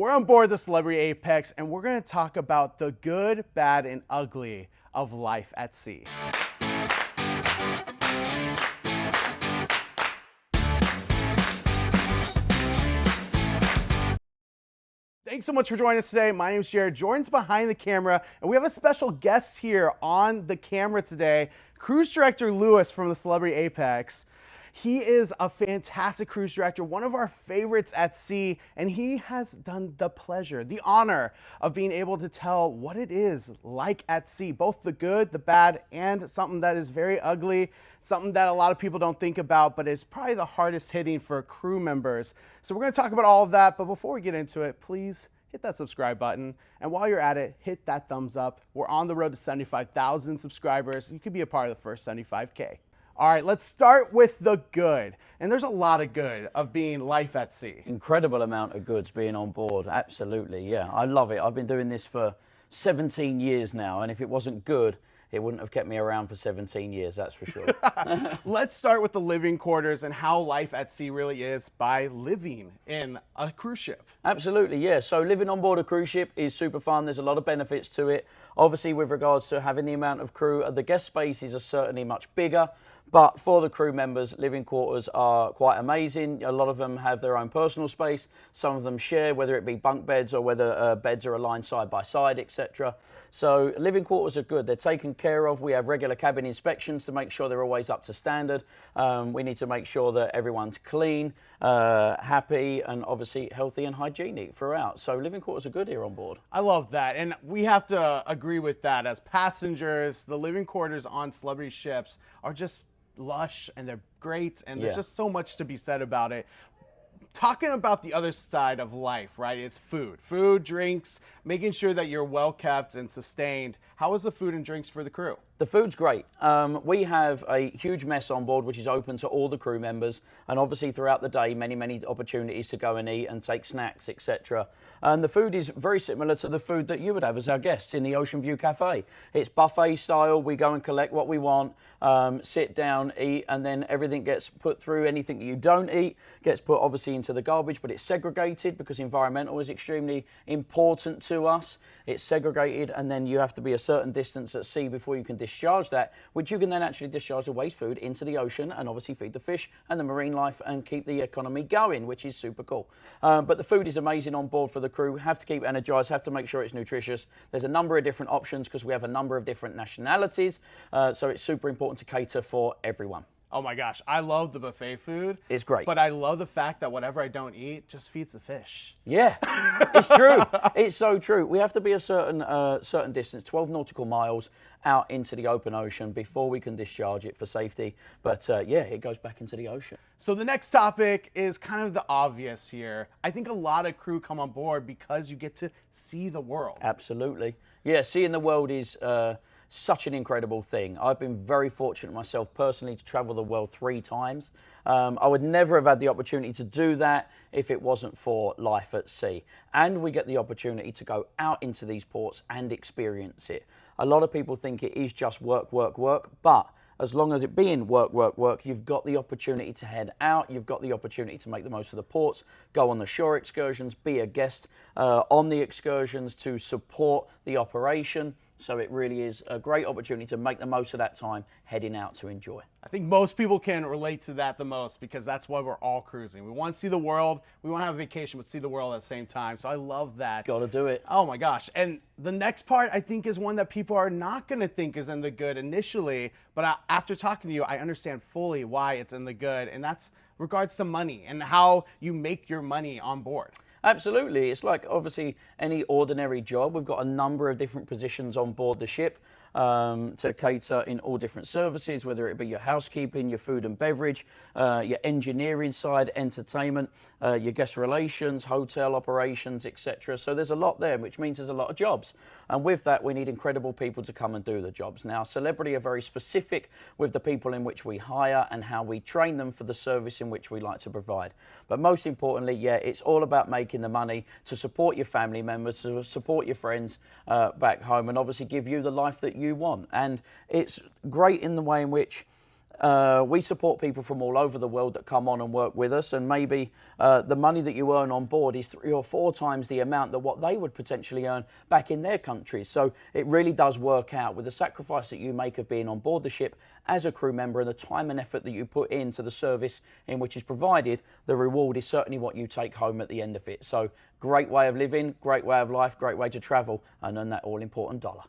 We're on board the Celebrity Apex, and we're going to talk about the good, bad, and ugly of life at sea. Thanks so much for joining us today. My name is Jared. Jordan's behind the camera, and we have a special guest here on the camera today, Cruise Director Lewis from the Celebrity Apex. He is a fantastic cruise director, one of our favorites at sea, and he has done the pleasure, the honor of being able to tell what it is like at sea, both the good, the bad, and something that is very ugly, something that a lot of people don't think about, but is probably the hardest hitting for crew members. So we're going to talk about all of that, but before we get into it, please hit that subscribe button. And while you're at it, hit that thumbs up. We're on the road to 75,000 subscribers. You could be a part of the first 75K. All right, let's start with the good. And there's a lot of good of being life at sea. Incredible amount of goods being on board. Absolutely, yeah. I love it. I've been doing this for 17 years now, and if it wasn't good, it wouldn't have kept me around for 17 years, that's for sure. Let's start with the living quarters and how life at sea really is by living in a cruise ship. Absolutely, yeah. So living on board a cruise ship is super fun. There's a lot of benefits to it. Obviously, with regards to having the amount of crew, the guest spaces are certainly much bigger. But for the crew members, living quarters are quite amazing. A lot of them have their own personal space. Some of them share, whether it be bunk beds or whether beds are aligned side by side, etc. So living quarters are good. They're taken care of. We have regular cabin inspections to make sure they're always up to standard. We need to make sure that everyone's clean, happy, and obviously healthy and hygienic throughout. So living quarters are good here on board. I love that. And we have to agree with that. As passengers, the living quarters on celebrity ships are just lush and they're great, and there's just so much to be said about it. Talking about the other side of life, right, is food, drinks, making sure that you're well kept and sustained. How is the food and drinks for the crew? The food's great. We have a huge mess on board, which is open to all the crew members, and obviously throughout the day, many opportunities to go and eat and take snacks, etc. And the food is very similar to the food that you would have as our guests in the Ocean View Cafe. It's buffet style. We go and collect what we want, sit down, eat, and then everything gets put through. Anything that you don't eat gets put obviously into the garbage, but it's segregated because environmental is extremely important to us. It's segregated, and then you have to be a certain distance at sea before you can discharge that, which you can then actually discharge the waste food into the ocean and obviously feed the fish and the marine life and keep the economy going, which is super cool. But the food is amazing on board for the crew. Have to keep energized, have to make sure it's nutritious. There's a number of different options because we have a number of different nationalities, so it's super important to cater for everyone. Oh my gosh, I love the buffet food. It's great. But I love the fact that whatever I don't eat just feeds the fish. Yeah, it's true. It's so true. We have to be a certain distance, 12 nautical miles out into the open ocean before we can discharge it for safety. But yeah, it goes back into the ocean. So the next topic is kind of the obvious here. I think a lot of crew come on board because you get to see the world. Absolutely. Yeah, seeing the world is such an incredible thing. I've been very fortunate myself personally to travel the world 3 times. I would never have had the opportunity to do that if it wasn't for life at sea. And we get the opportunity to go out into these ports and experience it. A lot of people think it is just work, but as long as it being work, you've got the opportunity to head out, you've got the opportunity to make the most of the ports, go on the shore excursions, be a guest on the excursions to support the operation. So it really is a great opportunity to make the most of that time heading out to enjoy. I think most people can relate to that the most because that's why we're all cruising. We want to see the world. We want to have a vacation, but see the world at the same time. So I love that. Got to do it. Oh my gosh. And the next part I think is one that people are not going to think is in the good initially, but after talking to you, I understand fully why it's in the good. And that's regards to money and how you make your money on board. Absolutely. It's like obviously any ordinary job. We've got a number of different positions on board the ship to cater in all different services, whether it be your housekeeping, your food and beverage, your engineering side, entertainment, your guest relations, hotel operations, etc. So there's a lot there, which means there's a lot of jobs. And with that, we need incredible people to come and do the jobs. Now, Celebrity are very specific with the people in which we hire and how we train them for the service in which we like to provide. But most importantly, yeah, it's all about making the money to support your family members, to support your friends back home, and obviously give you the life that you want. And it's great in the way in which we support people from all over the world that come on and work with us, and maybe the money that you earn on board is 3 or 4 times the amount that what they would potentially earn back in their countries. So it really does work out with the sacrifice that you make of being on board the ship as a crew member and the time and effort that you put into the service in which is provided. The reward is certainly what you take home at the end of it. So great way of living, great way of life, great way to travel and earn that all important dollar.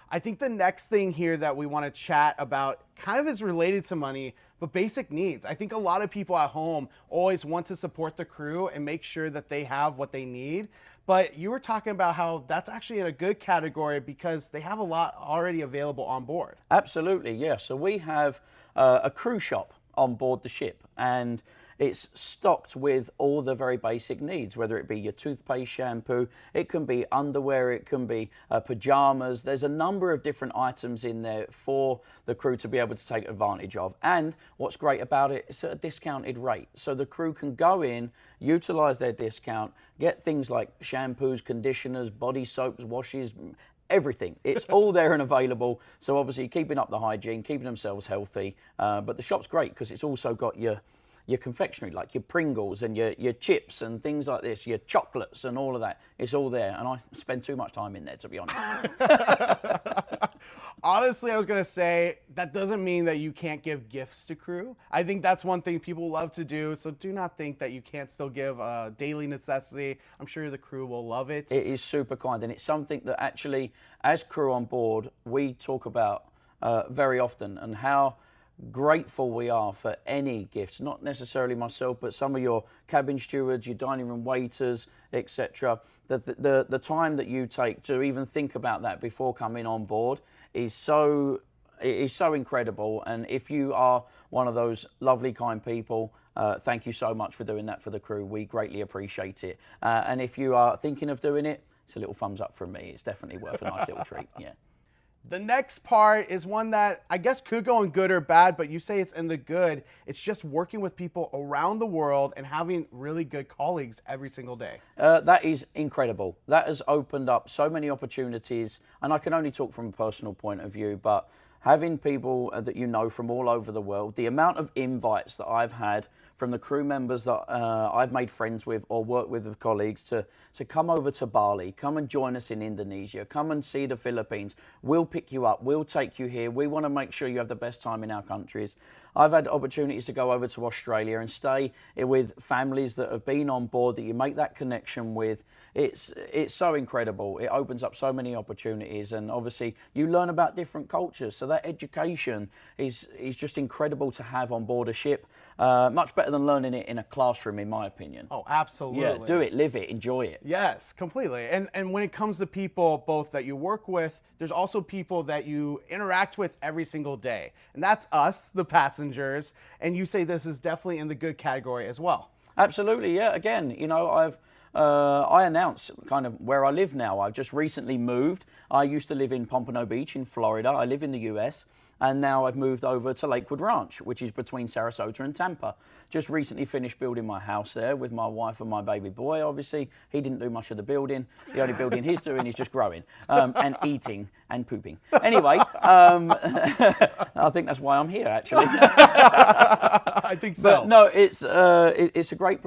I think the next thing here that we want to chat about kind of is related to money, but basic needs. I think a lot of people at home always want to support the crew and make sure that they have what they need. But you were talking about how that's actually in a good category because they have a lot already available on board. Absolutely, yeah. So we have a crew shop on board the ship, and it's stocked with all the very basic needs, whether it be your toothpaste, shampoo, it can be underwear, it can be pajamas. There's a number of different items in there for the crew to be able to take advantage of. And what's great about it, it's at a discounted rate. So the crew can go in, utilize their discount, get things like shampoos, conditioners, body soaps, washes, everything. It's all there and available. So obviously keeping up the hygiene, keeping themselves healthy. But the shop's great because it's also got your confectionery, like your Pringles and your chips and things like this, your chocolates and all of that. It's all there. And I spend too much time in there, to be honest. Honestly, I was going to say that doesn't mean that you can't give gifts to crew. I think that's one thing people love to do. So do not think that you can't still give a daily necessity. I'm sure the crew will love it. It is super kind. And it's something that actually, as crew on board, we talk about very often, and how grateful we are for any gifts, not necessarily myself, but some of your cabin stewards, your dining room waiters, etc. The time that you take to even think about that before coming on board is so incredible. And if you are one of those lovely, kind people, thank you so much for doing that for the crew. We greatly appreciate it. And if you are thinking of doing it, it's a little thumbs up from me. It's definitely worth a nice little treat. Yeah. The next part is one that I guess could go in good or bad, but you say it's in the good. It's just working with people around the world and having really good colleagues every single day. That is incredible. That has opened up so many opportunities, and I can only talk from a personal point of view, but having people that you know from all over the world, the amount of invites that I've had from the crew members that I've made friends with or worked with colleagues to come over to Bali, come and join us in Indonesia, come and see the Philippines. We'll pick you up, we'll take you here. We want to make sure you have the best time in our countries. I've had opportunities to go over to Australia and stay with families that have been on board, that you make that connection with. It's so incredible. It opens up so many opportunities, and obviously you learn about different cultures. So that education is just incredible to have on board a ship. Much better than learning it in a classroom, in my opinion. Oh, absolutely. Yeah, do it, live it, enjoy it. Yes, completely. And when it comes to people both that you work with, there's also people that you interact with every single day. And that's us, the passengers. And you say this is definitely in the good category as well. Absolutely, yeah. Again, you know, I announced kind of where I live now. I've just recently moved. I used to live in Pompano Beach in Florida. I live in the US. And now I've moved over to Lakewood Ranch, which is between Sarasota and Tampa. Just recently finished building my house there with my wife and my baby boy, obviously. He didn't do much of the building. The only building he's doing is just growing and eating and pooping. Anyway, I think that's why I'm here, actually. I think so. But no, it's a great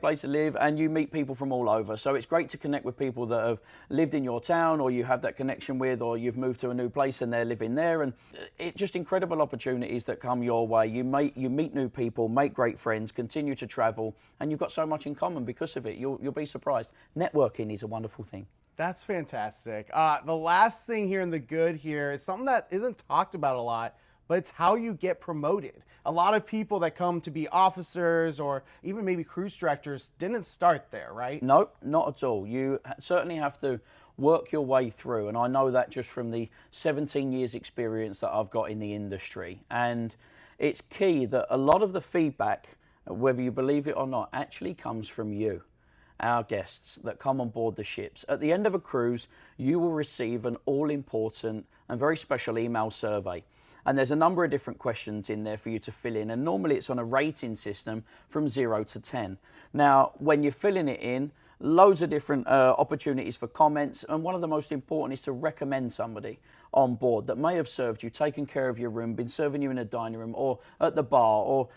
place to live, and you meet people from all over. So it's great to connect with people that have lived in your town, or you have that connection with, or you've moved to a new place and they're living there. And it's just incredible opportunities that come your way. You meet new people, make great friends, continue to travel, and you've got so much in common because of it. You'll be surprised. Networking is a wonderful thing. That's fantastic. The last thing here in the good here is something that isn't talked about a lot, but it's how you get promoted. A lot of people that come to be officers or even maybe cruise directors didn't start there, right? No, not at all. You certainly have to work your way through, and I know that just from the 17 years experience that I've got in the industry. And it's key that a lot of the feedback, whether you believe it or not, actually comes from you, our guests that come on board the ships. At the end of a cruise, you will receive an all-important and very special email survey. And there's a number of different questions in there for you to fill in. And normally it's on a rating system from 0 to 10. Now, when you're filling it in, loads of different opportunities for comments. And one of the most important is to recommend somebody. on board that may have served you, taken care of your room, been serving you in a dining room or at the bar, or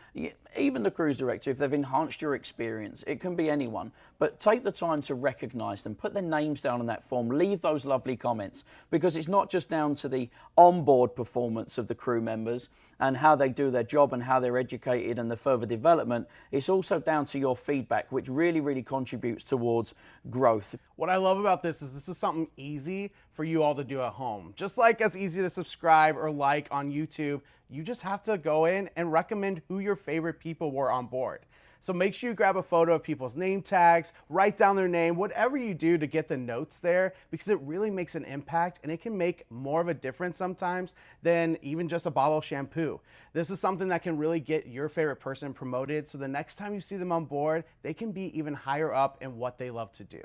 even the cruise director, if they've enhanced your experience. It can be anyone, but take the time to recognize them, put their names down on that form, leave those lovely comments, because it's not just down to the onboard performance of the crew members and how they do their job and how they're educated and the further development. It's also down to your feedback, which really, really contributes towards growth. What I love about this is something easy for you all to do at home. Just like as easy to subscribe or like on YouTube, you just have to go in and recommend who your favorite people were on board. So make sure you grab a photo of people's name tags, write down their name, whatever you do to get the notes there, because it really makes an impact and it can make more of a difference sometimes than even just a bottle of shampoo. This is something that can really get your favorite person promoted, so the next time you see them on board, they can be even higher up in what they love to do.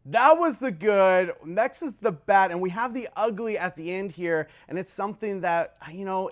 That was the good. Next is the bad, and we have the ugly at the end here, and it's something that,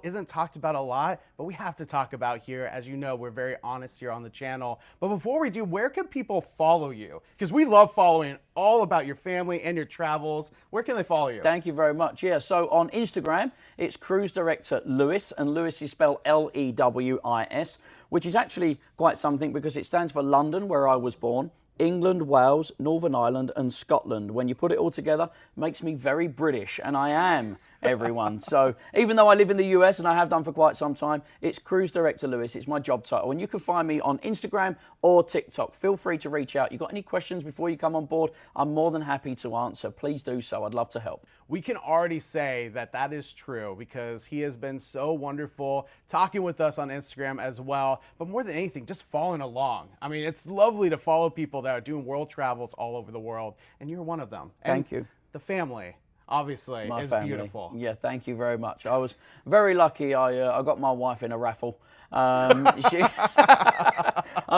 isn't talked about a lot, but we have to talk about here. As you know, we're very honest here on the channel. But before we do, where can people follow you? Because we love following all about your family and your travels. Where can they follow you? Thank you very much. Yeah, so on Instagram, it's Cruise Director Lewis, and Lewis is spelled Lewis, which is actually quite something because it stands for London, where I was born, England, Wales, Northern Ireland, and Scotland. When you put it all together, it makes me very British, and I am, everyone. So even though I live in the US and I have done for quite some time, it's Cruise Director Lewis. It's my job title, and you can find me on Instagram or TikTok. Feel free to reach out. You got any questions before you come on board? I'm more than happy to answer. Please do so. I'd love to help. We can already say that that is true because he has been so wonderful talking with us on Instagram as well. But more than anything, just following along. I mean, it's lovely to follow people that are doing world travels all over the world, and you're one of them. Thank you. The family, obviously, My is family. beautiful. Yeah, thank you very much. I was very lucky. I got my wife in a raffle. I'm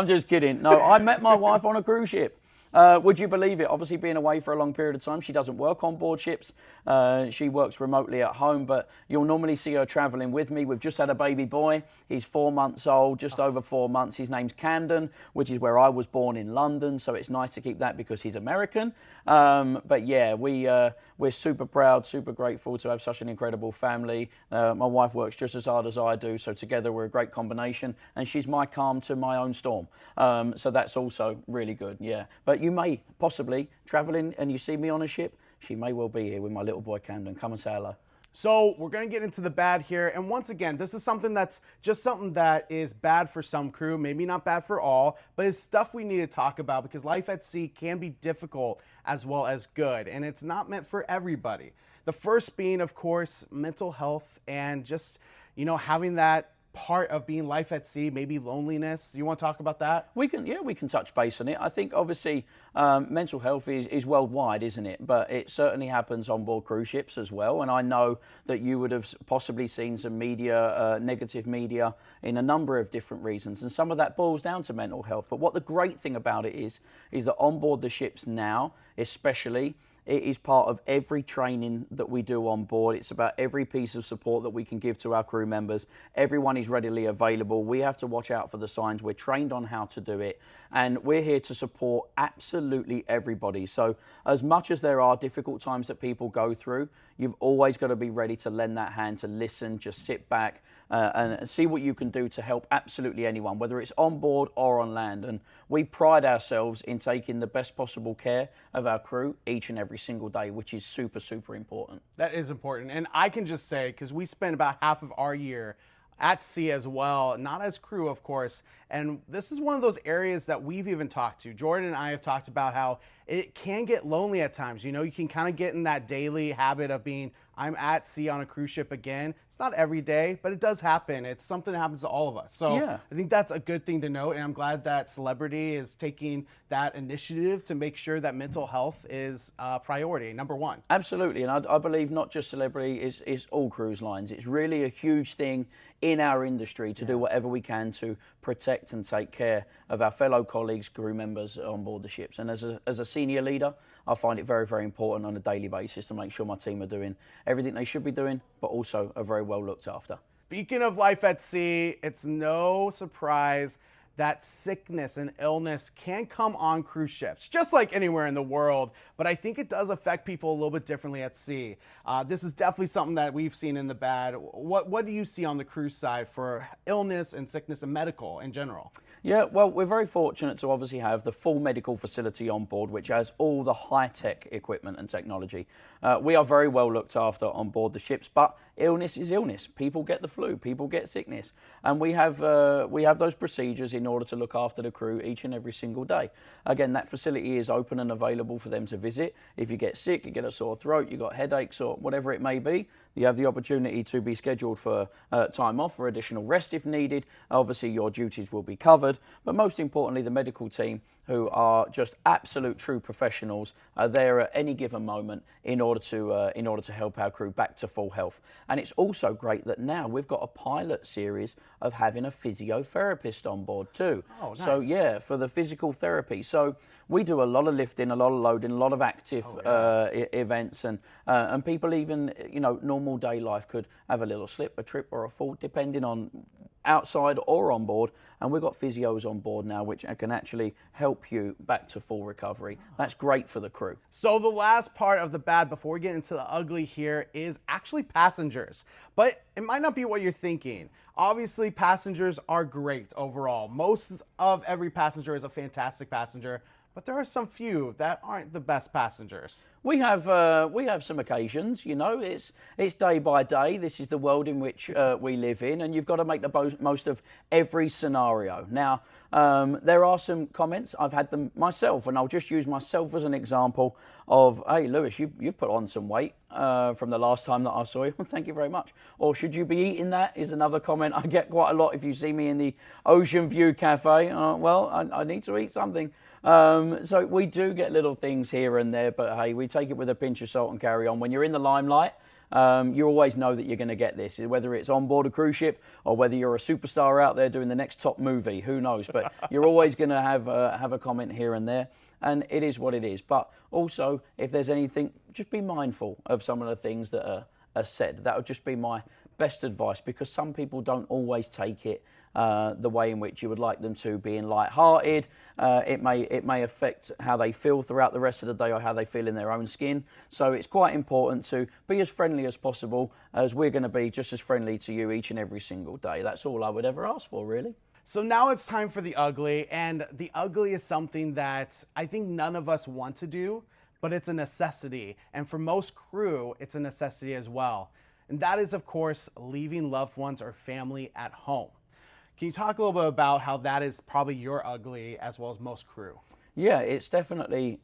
just kidding. No, I met my wife on a cruise ship. Would you believe it? Obviously, being away for a long period of time, she doesn't work on board ships. She works remotely at home, but you'll normally see her traveling with me. We've just had a baby boy. He's 4 months old, just over 4 months. His name's Camden, which is where I was born in London, so it's nice to keep that because he's American. But yeah, we're super proud, super grateful to have such an incredible family. My wife works just as hard as I do, so together we're a great combination, and she's my calm to my own storm. So that's also really good, yeah. But you may possibly traveling and you see me on a ship, she may well be here with my little boy Camden. Come and say hello. So we're going to get into the bad here. And once again, this is something that's just something that is bad for some crew, maybe not bad for all, but it's stuff we need to talk about because life at sea can be difficult as well as good. And it's not meant for everybody. The first being, of course, mental health and just, having that part of being life at sea, maybe loneliness. Do you want to talk about that? We can touch base on it. I think obviously mental health is worldwide, isn't it? But it certainly happens on board cruise ships as well. And I know that you would have possibly seen some media, negative media, in a number of different reasons. And some of that boils down to mental health. But what the great thing about it is that on board the ships now, especially, it is part of every training that we do on board. It's about every piece of support that we can give to our crew members. Everyone is readily available. We have to watch out for the signs. We're trained on how to do it. And we're here to support absolutely everybody. So as much as there are difficult times that people go through, you've always got to be ready to lend that hand, to listen, just sit back and see what you can do to help absolutely anyone, whether it's on board or on land. And we pride ourselves in taking the best possible care of our crew each and every single day, which is super, super important. That is important. And I can just say, because we spend about half of our year at sea as well, not as crew, of course. And this is one of those areas that we've even talked to. Jordan and I have talked about how it can get lonely at times. You can kind of get in that daily habit of being, I'm at sea on a cruise ship again. It's not every day, but it does happen. It's something that happens to all of us. So yeah. I think that's a good thing to note. And I'm glad that Celebrity is taking that initiative to make sure that mental health is priority, number one. Absolutely. And I believe not just Celebrity, is all cruise lines. It's really a huge thing in our industry to do whatever we can to protect and take care of our fellow colleagues, crew members on board the ships. And as a senior leader, I find it very, very important on a daily basis to make sure my team are doing everything they should be doing, but also are very well looked after. Speaking of life at sea, it's no surprise that sickness and illness can come on cruise ships, just like anywhere in the world, but I think it does affect people a little bit differently at sea. This is definitely something that we've seen in the bad. What do you see on the cruise side for illness and sickness and medical in general? Yeah, well, we're very fortunate to obviously have the full medical facility on board, which has all the high-tech equipment and technology. We are very well looked after on board the ships, but illness is illness. People get the flu, people get sickness, and we have those procedures in order to look after the crew each and every single day. Again, that facility is open and available for them to visit. If you get sick, you get a sore throat, you got headaches, or whatever it may be, you have the opportunity to be scheduled for time off or additional rest if needed. Obviously, your duties will be covered, but most importantly, the medical team, who are just absolute true professionals, are there at any given moment in order to help our crew back to full health. And it's also great that now we've got a pilot series of having a physiotherapist on board too. Oh, nice. So yeah, for the physical therapy. So we do a lot of lifting, a lot of loading, a lot of active events, and people even, normal day life could have a little slip, a trip, or a fall, depending on outside or on board, and we've got physios on board now which can actually help you back to full recovery. That's great for the crew. So the last part of the bad before we get into the ugly here is actually passengers, but it might not be what you're thinking. Obviously, passengers are great overall. Most of every passenger is a fantastic passenger, but there are some few that aren't the best passengers. We have some occasions, it's day by day. This is the world in which we live in, and you've got to make the most of every scenario. Now, there are some comments, I've had them myself, and I'll just use myself as an example of, hey, Lewis, you've put on some weight from the last time that I saw you. Thank you very much. Or should you be eating that, is another comment I get quite a lot if you see me in the Ocean View Cafe. Well, I need to eat something. So we do get little things here and there, but hey, we take it with a pinch of salt and carry on. When you're in the limelight, you always know that you're going to get this, whether it's on board a cruise ship or whether you're a superstar out there doing the next top movie, who knows, but you're always going to have a comment here and there, and it is what it is. But also, if there's anything, just be mindful of some of the things that are said. That would just be my best advice, because some people don't always take it the way in which you would like them to, being light-hearted. It may affect how they feel throughout the rest of the day or how they feel in their own skin. So it's quite important to be as friendly as possible, as we're going to be just as friendly to you each and every single day. That's all I would ever ask for, really. So now it's time for the ugly, and the ugly is something that I think none of us want to do, but it's a necessity. And for most crew, it's a necessity as well. And that is, of course, leaving loved ones or family at home. Can you talk a little bit about how that is probably your ugly as well as most crew? Yeah, it's definitely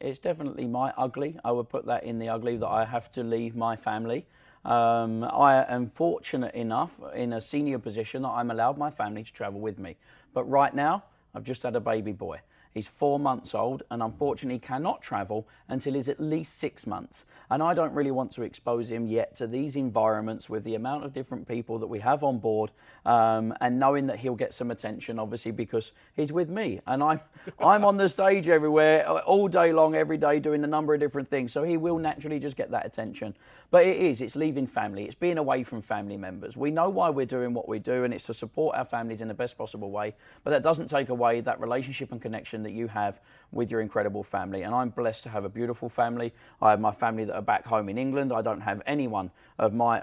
my ugly. I would put that in the ugly, that I have to leave my family. I am fortunate enough in a senior position that I'm allowed my family to travel with me. But right now, I've just had a baby boy. He's 4 months old and unfortunately cannot travel until he's at least 6 months. And I don't really want to expose him yet to these environments with the amount of different people that we have on board, and knowing that he'll get some attention, obviously, because he's with me. And I'm on the stage everywhere, all day long, every day, doing a number of different things. So he will naturally just get that attention. But it's leaving family. It's being away from family members. We know why we're doing what we do, and it's to support our families in the best possible way. But that doesn't take away that relationship and connection that you have with your incredible family. And I'm blessed to have a beautiful family. I have my family that are back home in England. I don't have anyone of my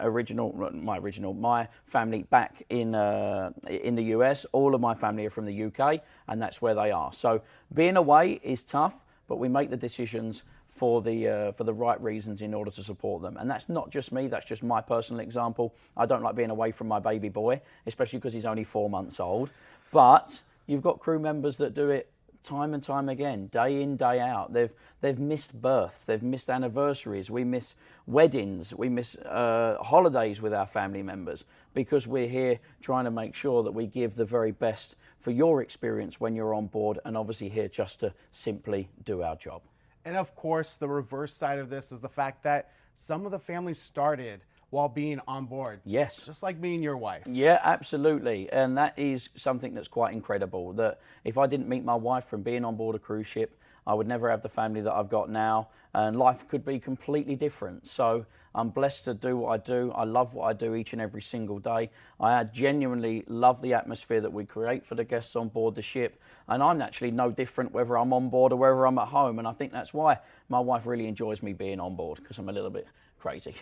family back in the US. All of my family are from the UK, and that's where they are. So being away is tough, but we make the decisions for the right reasons in order to support them. And that's not just me, that's just my personal example. I don't like being away from my baby boy, especially because he's only 4 months old. But you've got crew members that do it time and time again, day in, day out. They've missed births, they've missed anniversaries, we miss weddings, we miss holidays with our family members, because we're here trying to make sure that we give the very best for your experience when you're on board, and obviously here just to simply do our job. And of course, the reverse side of this is the fact that some of the families started while being on board. Yes. Just like me and your wife. Yeah, absolutely. And that is something that's quite incredible, that if I didn't meet my wife from being on board a cruise ship, I would never have the family that I've got now, and life could be completely different. So I'm blessed to do what I do. I love what I do each and every single day. I genuinely love the atmosphere that we create for the guests on board the ship, and I'm actually no different whether I'm on board or whether I'm at home, and I think that's why my wife really enjoys me being on board, because I'm a little bit crazy.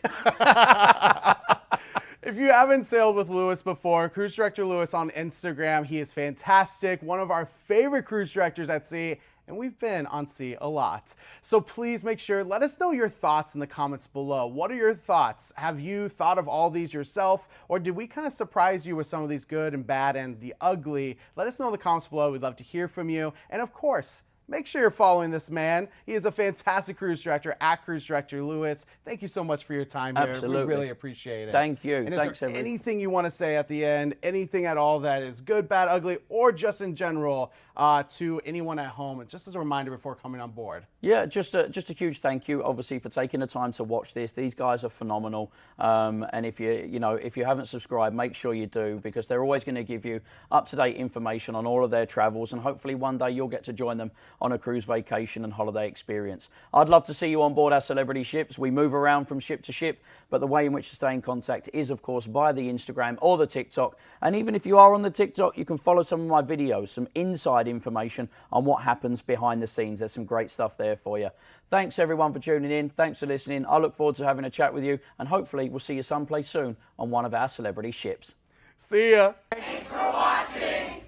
If you haven't sailed with Lewis before, Cruise Director Lewis on Instagram, he is fantastic, one of our favorite cruise directors at sea, and we've been on sea a lot. So please make sure, let us know your thoughts in the comments below. What are your thoughts? Have you thought of all these yourself, or did we kind of surprise you with some of these good and bad and the ugly? Let us know in the comments below. We'd love to hear from you. And of course, make sure you're following this man. He is a fantastic cruise director at Cruise Director Lewis. Thank you so much for your time here. Absolutely. We really appreciate it. Thank you. And is Thanks, there everybody. anything you want to say at the end, anything at all that is good, bad, ugly, or just in general to anyone at home, just as a reminder before coming on board? Yeah, just a huge thank you, obviously, for taking the time to watch this. These guys are phenomenal, and if you haven't subscribed, make sure you do, because they're always going to give you up-to-date information on all of their travels, and hopefully one day you'll get to join them on a cruise vacation and holiday experience. I'd love to see you on board our celebrity ships. We move around from ship to ship, but the way in which to stay in contact is, of course, via the Instagram or the TikTok. And even if you are on the TikTok, you can follow some of my videos, some inside information on what happens behind the scenes. There's some great stuff there for you. Thanks everyone for tuning in. Thanks for listening. I look forward to having a chat with you, and hopefully we'll see you someplace soon on one of our celebrity ships. See ya. Thanks for watching.